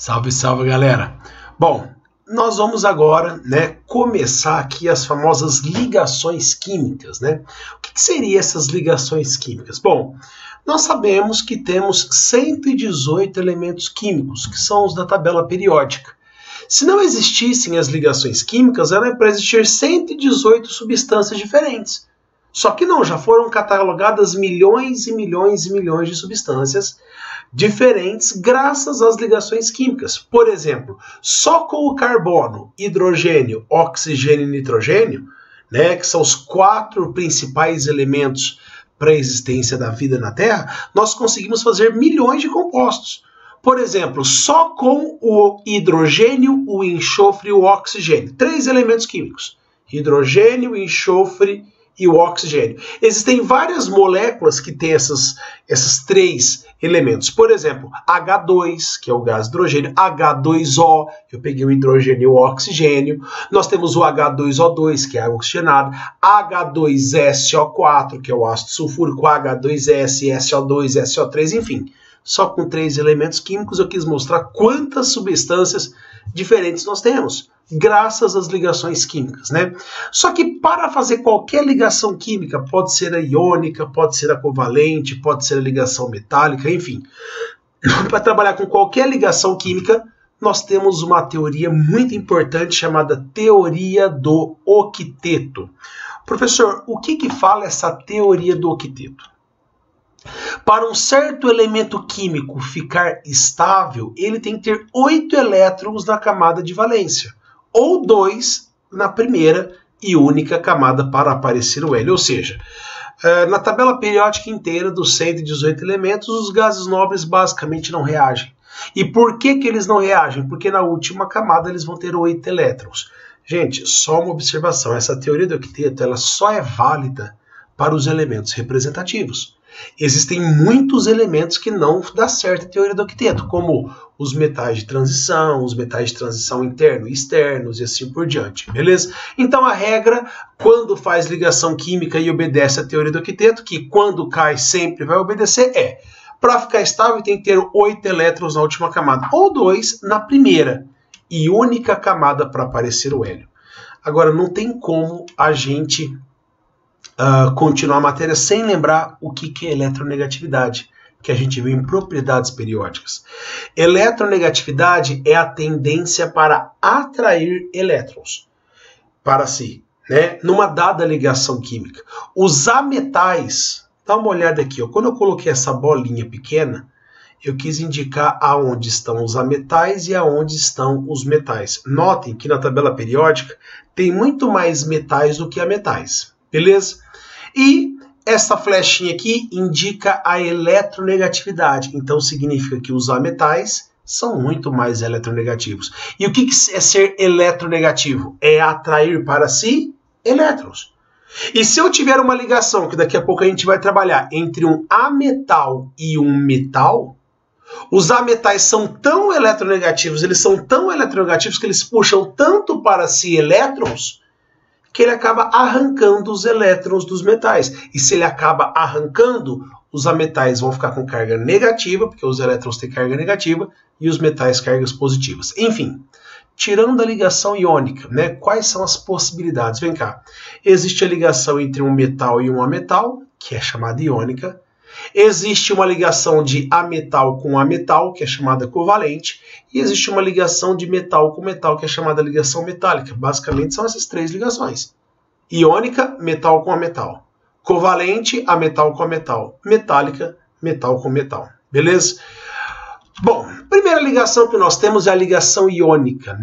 Salve, salve, galera! Bom, nós vamos agora, começar aqui as famosas ligações químicas, O que seriam essas ligações químicas? Bom, nós sabemos que temos 118 elementos químicos, que são os da tabela periódica. Se não existissem as ligações químicas, era para existir 118 substâncias diferentes. Só que não, já foram catalogadas milhões e milhões e milhões de substâncias diferentes graças às ligações químicas. Por exemplo, só com o carbono, hidrogênio, oxigênio e nitrogênio, que são os 4 principais elementos para a existência da vida na Terra, nós conseguimos fazer milhões de compostos. Por exemplo, só com o hidrogênio, o enxofre e o oxigênio. 3 elementos químicos. Hidrogênio, enxofre e o oxigênio. Existem várias moléculas que têm esses 3 elementos. Por exemplo, H2, que é o gás hidrogênio, H2O, eu peguei o hidrogênio e o oxigênio. Nós temos o H2O2, que é água oxigenada, H2SO4, que é o ácido sulfúrico, H2S, SO2, SO3, enfim. Só com 3 elementos químicos eu quis mostrar quantas substâncias diferentes nós temos, graças às ligações químicas, Só que para fazer qualquer ligação química, pode ser a iônica, pode ser a covalente, pode ser a ligação metálica, enfim. Para trabalhar com qualquer ligação química, nós temos uma teoria muito importante chamada teoria do octeto. Professor, o que fala essa teoria do octeto? Para um certo elemento químico ficar estável, ele tem que ter 8 elétrons na camada de valência, ou 2 na primeira e única camada para aparecer o hélio. Ou seja, na tabela periódica inteira dos 118 elementos, os gases nobres basicamente não reagem. E por que eles não reagem? Porque na última camada eles vão ter 8 elétrons. Gente, só uma observação, essa teoria do octeto ela só é válida para os elementos representativos. Existem muitos elementos que não dá certo a teoria do octeto, como os metais de transição interno e externos e assim por diante, beleza? Então a regra, quando faz ligação química e obedece a teoria do octeto, que quando cai sempre vai obedecer, para ficar estável tem que ter 8 elétrons na última camada, ou 2 na primeira e única camada para aparecer o hélio. Agora não tem como a gente continuar a matéria sem lembrar o que é eletronegatividade, que a gente viu em propriedades periódicas. Eletronegatividade é a tendência para atrair elétrons para si, numa dada ligação química. Os ametais, dá uma olhada aqui, quando eu coloquei essa bolinha pequena, eu quis indicar aonde estão os ametais e aonde estão os metais. Notem que na tabela periódica tem muito mais metais do que ametais, beleza? E essa flechinha aqui indica a eletronegatividade. Então significa que os ametais são muito mais eletronegativos. E o que é ser eletronegativo? É atrair para si elétrons. E se eu tiver uma ligação, que daqui a pouco a gente vai trabalhar, entre um ametal e um metal, os ametais são tão eletronegativos, que eles puxam tanto para si elétrons, que ele acaba arrancando os elétrons dos metais. E se ele acaba arrancando, os ametais vão ficar com carga negativa, porque os elétrons têm carga negativa, e os metais cargas positivas. Enfim, tirando a ligação iônica, quais são as possibilidades? Vem cá. Existe a ligação entre um metal e um ametal, que é chamada iônica. Existe uma ligação de ametal com ametal, que é chamada covalente, e existe uma ligação de metal com metal, que é chamada ligação metálica. Basicamente são essas 3 ligações. Iônica, metal com ametal. Covalente, ametal com ametal. Metálica, metal com metal. Beleza? Bom, primeira ligação que nós temos é a ligação iônica,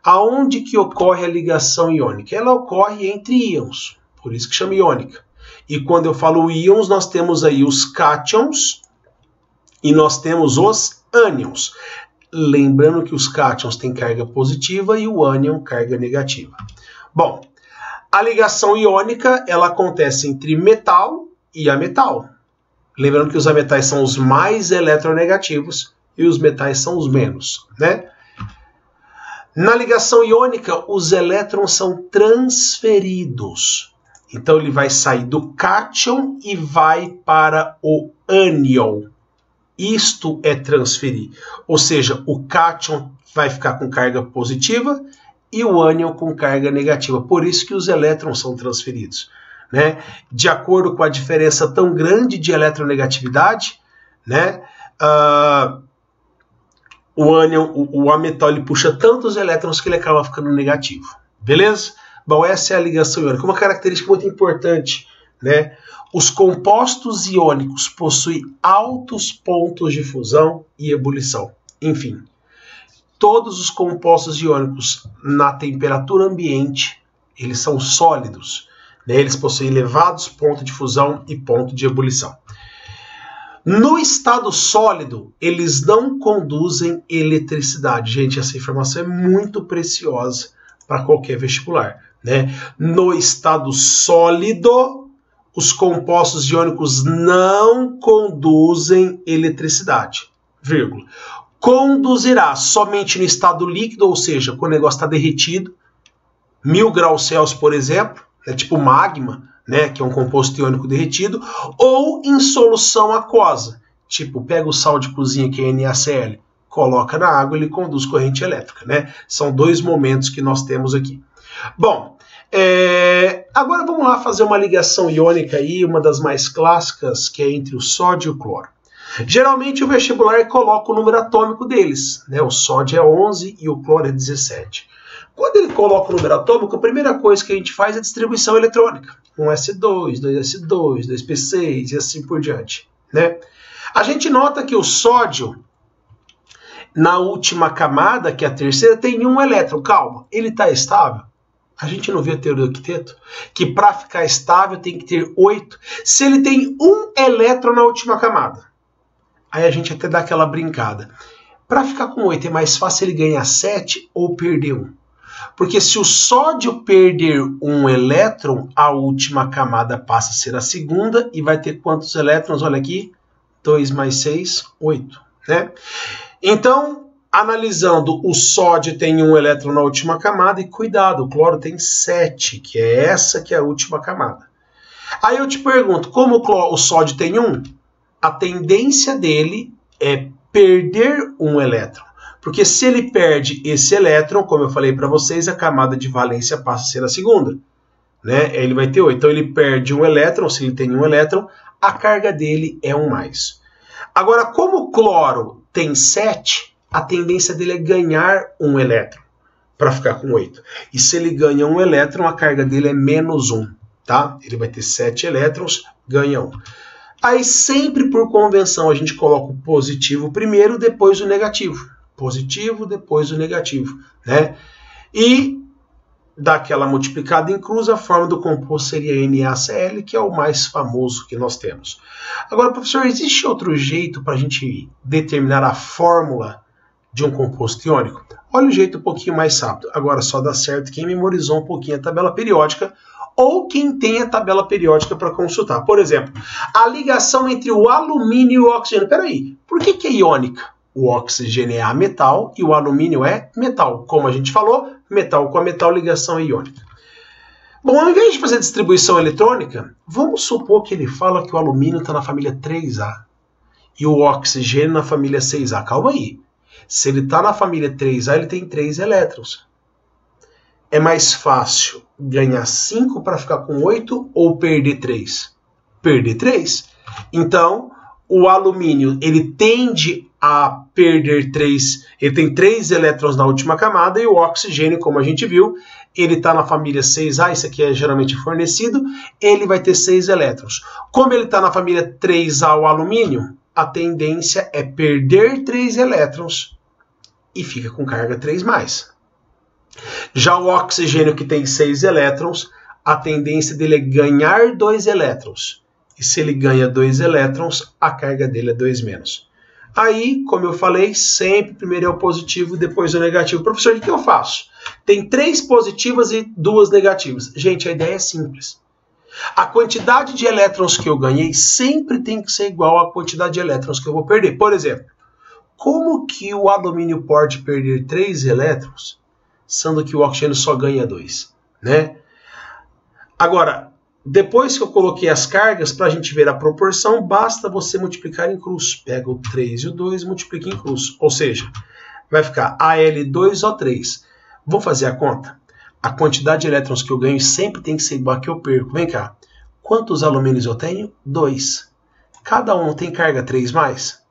Aonde que ocorre a ligação iônica? Ela ocorre entre íons, por isso que chama iônica. E quando eu falo íons, nós temos aí os cátions e nós temos os ânions. Lembrando que os cátions têm carga positiva e o ânion carga negativa. Bom, a ligação iônica ela acontece entre metal e ametal. Lembrando que os ametais são os mais eletronegativos e os metais são os menos, Na ligação iônica, os elétrons são transferidos. Então ele vai sair do cátion e vai para o ânion. Isto é transferir. Ou seja, o cátion vai ficar com carga positiva e o ânion com carga negativa. Por isso que os elétrons são transferidos, né? De acordo com a diferença tão grande de eletronegatividade, né? O ânion, o ametal, ele puxa tantos elétrons que ele acaba ficando negativo. Beleza? Bom, essa é a ligação iônica. Uma característica muito importante, né? Os compostos iônicos possuem altos pontos de fusão e ebulição. Enfim, todos os compostos iônicos na temperatura ambiente, eles são sólidos, né? Eles possuem elevados pontos de fusão e ponto de ebulição. No estado sólido, eles não conduzem eletricidade. Gente, essa informação é muito preciosa para qualquer vestibular, né? No estado sólido, os compostos iônicos não conduzem eletricidade, vírgula. Conduzirá somente no estado líquido, ou seja, quando o negócio está derretido, 1000 graus Celsius, por exemplo, é tipo magma, né, que é um composto iônico derretido, ou em solução aquosa, tipo, pega o sal de cozinha, que é NaCl, coloca na água e ele conduz corrente elétrica, né? São dois momentos que nós temos aqui. Bom, agora vamos lá fazer uma ligação iônica aí, uma das mais clássicas, que é entre o sódio e o cloro. Geralmente o vestibular coloca o número atômico deles, né? O sódio é 11 e o cloro é 17. Quando ele coloca o número atômico, a primeira coisa que a gente faz é a distribuição eletrônica. 1s2, 2s2, 2p6 e assim por diante, né? A gente nota que o sódio, na última camada, que é a terceira, tem um elétron. Calma, ele está estável? A gente não viu a teoria do octeto? Que para ficar estável tem que ter 8. Se ele tem um elétron na última camada, aí a gente até dá aquela brincada. Para ficar com 8 é mais fácil ele ganhar 7 ou perder 1. Porque se o sódio perder um elétron, a última camada passa a ser a segunda e vai ter quantos elétrons? Olha aqui, 2 mais 6, 8, né? Então, analisando, o sódio tem um elétron na última camada e cuidado, o cloro tem 7, que é essa que é a última camada. Aí eu te pergunto, como o sódio tem 1, a tendência dele é perder um elétron. Porque se ele perde esse elétron, como eu falei para vocês, a camada de valência passa a ser a segunda, né? Ele vai ter 8. Então ele perde um elétron, se ele tem um elétron, a carga dele é 1+. Agora, como o cloro tem 7, a tendência dele é ganhar um elétron, para ficar com 8. E se ele ganha um elétron, a carga dele é -1, tá? Ele vai ter 7 elétrons, ganha 1. Aí sempre por convenção a gente coloca o positivo primeiro, depois o negativo. Positivo, depois o negativo, né? E dá aquela multiplicada em cruz, a forma do composto seria NaCl, que é o mais famoso que nós temos. Agora, professor, existe outro jeito para a gente determinar a fórmula de um composto iônico? Olha o jeito um pouquinho mais rápido. Agora só dá certo quem memorizou um pouquinho a tabela periódica ou quem tem a tabela periódica para consultar. Por exemplo, a ligação entre o alumínio e o oxigênio. Peraí, por que é iônica? O oxigênio é ametal e o alumínio é metal. Como a gente falou, metal com a metal, ligação é iônica. Bom, ao invés de fazer distribuição eletrônica, vamos supor que ele fala que o alumínio está na família 3A e o oxigênio na família 6A. Calma aí. Se ele está na família 3A, ele tem 3 elétrons. É mais fácil ganhar 5 para ficar com 8 ou perder 3? Perder 3. Então, o alumínio, ele tende a perder 3, ele tem 3 elétrons na última camada, e o oxigênio, como a gente viu, ele está na família 6A, isso aqui é geralmente fornecido, ele vai ter 6 elétrons. Como ele está na família 3A, o alumínio, a tendência é perder 3 elétrons e fica com carga 3+. Já o oxigênio, que tem 6 elétrons, a tendência dele é ganhar 2 elétrons. E se ele ganha 2 elétrons, a carga dele é 2-. Aí, como eu falei, sempre primeiro é o positivo, depois o negativo. Professor, o que eu faço? Tem 3 positivas e 2 negativas. Gente, a ideia é simples. A quantidade de elétrons que eu ganhei sempre tem que ser igual à quantidade de elétrons que eu vou perder. Por exemplo, como que o alumínio pode perder 3 elétrons, sendo que o oxigênio só ganha 2? Né? Agora, Depois que eu coloquei as cargas, para a gente ver a proporção, basta você multiplicar em cruz. Pega o 3 e o 2 e multiplica em cruz. Ou seja, vai ficar Al2O3. Vou fazer a conta? A quantidade de elétrons que eu ganho sempre tem que ser igual a que eu perco. Vem cá. Quantos alumínios eu tenho? 2. Cada um tem carga 3 mais?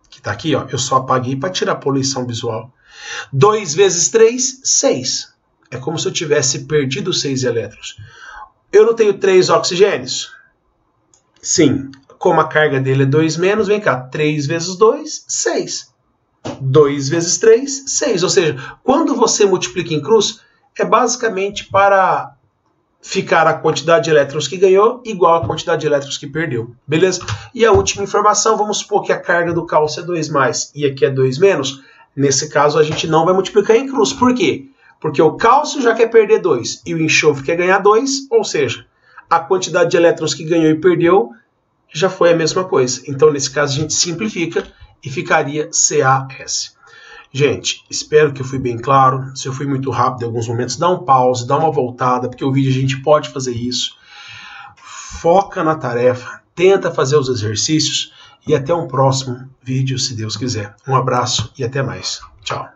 Que está aqui, ó. Eu só apaguei para tirar a poluição visual. 2 vezes 3, 6. É como se eu tivesse perdido 6 elétrons. Eu não tenho 3 oxigênios? Sim. Como a carga dele é 2 menos, vem cá. 3 vezes 2, 6. 2 vezes 3, 6. Ou seja, quando você multiplica em cruz, é basicamente para ficar a quantidade de elétrons que ganhou igual a quantidade de elétrons que perdeu. Beleza? E a última informação, vamos supor que a carga do cálcio é 2 mais e aqui é 2 menos. Nesse caso, a gente não vai multiplicar em cruz. Por quê? Porque o cálcio já quer perder 2 e o enxofre quer ganhar 2, ou seja, a quantidade de elétrons que ganhou e perdeu já foi a mesma coisa. Então, nesse caso, a gente simplifica e ficaria CaS. Gente, espero que eu fui bem claro. Se eu fui muito rápido em alguns momentos, dá um pause, dá uma voltada, porque o vídeo a gente pode fazer isso. Foca na tarefa, tenta fazer os exercícios e até um próximo vídeo, se Deus quiser. Um abraço e até mais. Tchau.